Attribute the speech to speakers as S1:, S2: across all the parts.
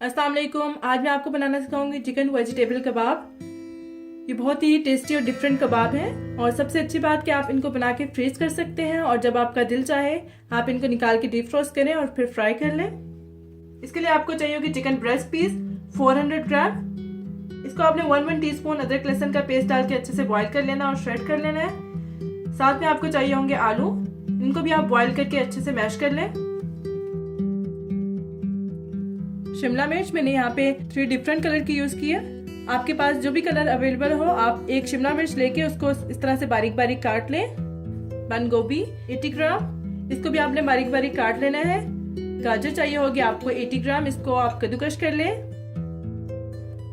S1: अस्सलाम वालेकुम। आज मैं आपको बनाना सिखाऊंगी चिकन वेजिटेबल कबाब। ये बहुत ही टेस्टी और डिफरेंट कबाब है और सबसे अच्छी बात कि आप इनको बना के फ्रीज कर सकते हैं और जब आपका दिल चाहे आप इनको निकाल के डीप फ्रोस्ट करें और फिर फ्राई कर लें। इसके लिए आपको चाहिए होगी चिकन ब्रेस्ट पीस 400 ग्राम। इसको आपने 1 टीस्पून अदरक लहसुन का पेस्ट डाल के अच्छे से बॉईल कर लेना और श्रेड कर लेना है। साथ में आपको चाहिए होंगे आलू, इनको भी आप बॉईल करके अच्छे से मैश कर लें। शिमला मिर्च मैंने यहाँ पे 3 डिफरेंट कलर की यूज की है। आपके पास जो भी कलर अवेलेबल हो आप एक शिमला मिर्च लेके उसको इस तरह से बारीक बारीक काट लें। बंद गोभी 80 ग्राम, इसको भी आपने बारीक बारीक काट लेना है। गाजर चाहिए होगी आपको 80 ग्राम, इसको आप कद्दूकश कर लें।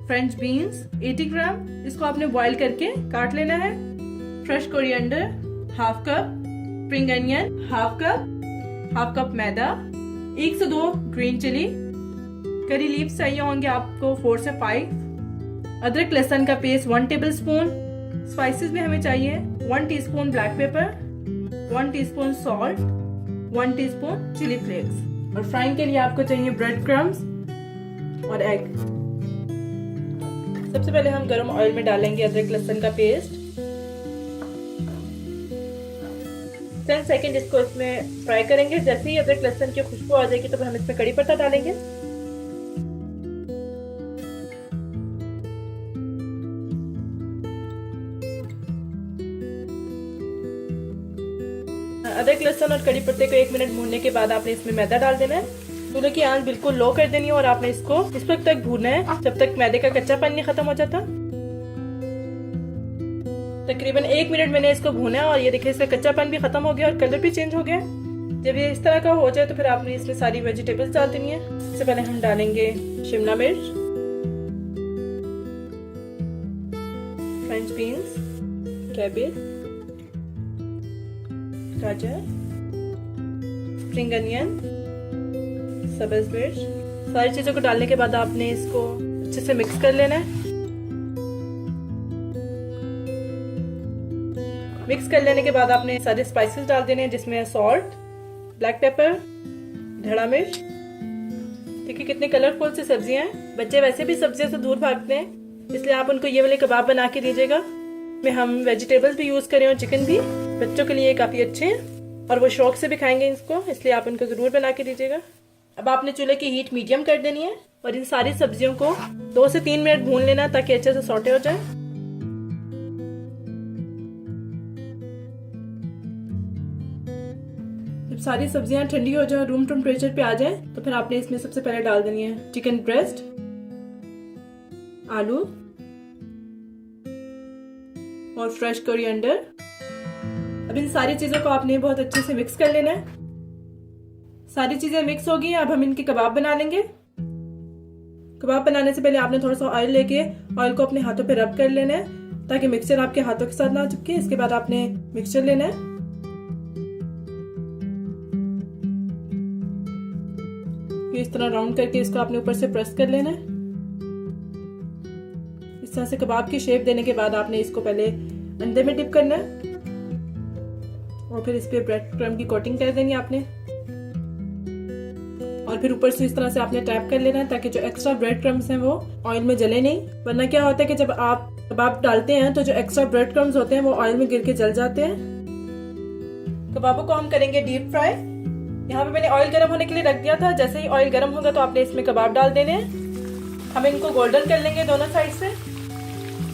S1: फ्रेंच बीन्स 80 ग्राम, इसको आपने बॉईल करके काट लेना है। Fresh coriander half cup, spring onion half cup मैदा, 1 से 2 ग्रीन चिली, करी लीव्स चाहिए होंगे आपको 4 से 5, अदरक लहसुन का पेस्ट 1 टेबलस्पून। स्पाइसेस में हमें चाहिए 1 teaspoon black pepper, 1 teaspoon salt, 1 teaspoon chilli flakes. और फ्राइंग के लिए आपको चाहिए ब्रेड क्रम्स और एग। सबसे पहले हम गरम ऑयल में डालेंगे अदरक लहसुन का पेस्ट। 10 सेकेंड इसको इसमें फ्राई करेंगे। जैसे ही अदरक लहसुन की खुशबू आ जाएगी तो फिर हम इसमें कड़ी पत्ता डालेंगे। अदरक लहसुन और कड़ी पत्ते को 1 मिनट भूनने के बाद आपने इसमें मैदा डाल देना है। चूल्हे की आंच बिल्कुल लो कर देनी है और आपने इसको इस वक्त तक भूनना है जब तक मैदे का कच्चापन नहीं खत्म हो जाता। तकरीबन 1 मिनट मैंने इसको भूना है और ये देखिए इसका कच्चापन भी खत्म हो गया और कलर भी चेंज हो गया। जब ये इस तरह का हो जाए तो फिर आपने इसमें सारी वेजिटेबल्स डाल देनी है। सबसे पहले हम डालेंगे शिमला मिर्च, फ्रेंच बीन्स, कैबेज, गाजर, स्प्रिंग अनियन, सब्ज मिर्च। सारी चीजों को डालने के बाद आपने इसको अच्छे से मिक्स कर लेना है। मिक्स कर लेने के बाद आपने सारे स्पाइसेस डाल देने हैं जिसमें सॉल्ट, ब्लैक पेपर, धड़ा मिर्च। देखिए कितने कलरफुल से सब्जियां हैं। बच्चे वैसे भी सब्जियों से दूर भागते हैं, इसलिए आप उनको ये वाले कबाब बना के दीजिएगा। में हम वेजिटेबल्स भी यूज करें और चिकन भी, बच्चों के लिए काफी अच्छे हैं और वो शौक से भी खाएंगे इसको, इसलिए आप उनको जरूर बना के दीजिएगा। अब आपने चूल्हे की हीट मीडियम कर देनी है और इन सारी सब्जियों को 2 से 3 मिनट भून लेना ताकि अच्छे से सौटे हो जाए। जब सारी सब्जियां ठंडी हो जाए, रूम टेम्परेचर पे आ जाए तो फिर आपने इसमें सबसे पहले डाल देनी है चिकन ब्रेस्ट, आलू और फ्रेश कोरिएंडर। अब इन सारी चीजों को आपने बहुत अच्छे से मिक्स कर लेना है। सारी चीजें मिक्स हो गई। अब हम इनके कबाब बना लेंगे। कबाब बनाने से पहले आपने थोड़ा सा ऑयल लेके ऑयल को अपने हाथों पे रब कर लेना है ताकि मिक्सचर आपके हाथों के साथ ना चिपके। इसके बाद आपने मिक्सचर लेना है, इस तरह राउंड करके इसको आपने ऊपर से प्रेस कर लेना है। इस तरह से कबाब की शेप देने के बाद आपने इसको पहले अंडे में डिप करना है और फिर इस पे ब्रेड क्रम्ब की कोटिंग कर देनी है आपने और फिर ऊपर से इस तरह से आपने टैप कर लेना है ताकि जो एक्स्ट्रा ब्रेड क्रम्ब्स हैं वो ऑयल में जले नहीं। वरना क्या होता है कि जब आप कबाब डालते हैं तो जो एक्स्ट्रा ब्रेड क्रम्ब्स होते हैं वो ऑयल में गिर के जल जाते हैं। कबाबों को हम करेंगे डीप फ्राई। यहाँ पे मैंने ऑयल गर्म होने के लिए रख दिया था। जैसे ही ऑयल गर्म होगा तो आपने इसमें कबाब डाल देने हैं। हम इनको गोल्डन कर लेंगे दोनों साइड से।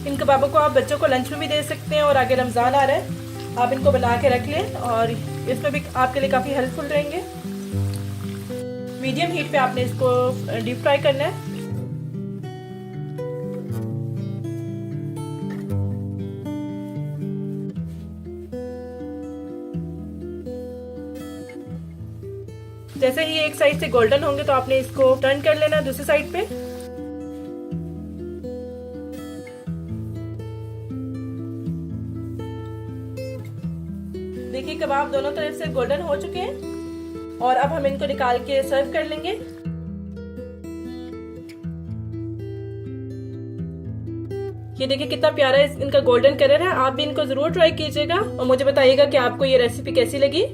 S1: इन कबाबों को आप बच्चों को लंच में भी दे सकते हैं और आगे रमजान आ रहा है, आप इनको बना के रख लें और इसमें भी आपके लिए काफी हेल्पफुल रहेंगे। मीडियम हीट पे आपने इसको डीप फ्राई करना है। जैसे ही एक साइड से गोल्डन होंगे तो आपने इसको टर्न कर लेना है दूसरी साइड पे। देखिए कबाब दोनों तरफ से गोल्डन हो चुके हैं और अब हम इनको निकाल के सर्व कर लेंगे। ये देखिए कितना प्यारा इनका गोल्डन कलर है। आप भी इनको जरूर ट्राई कीजिएगा और मुझे बताइएगा कि आपको ये रेसिपी कैसी लगी।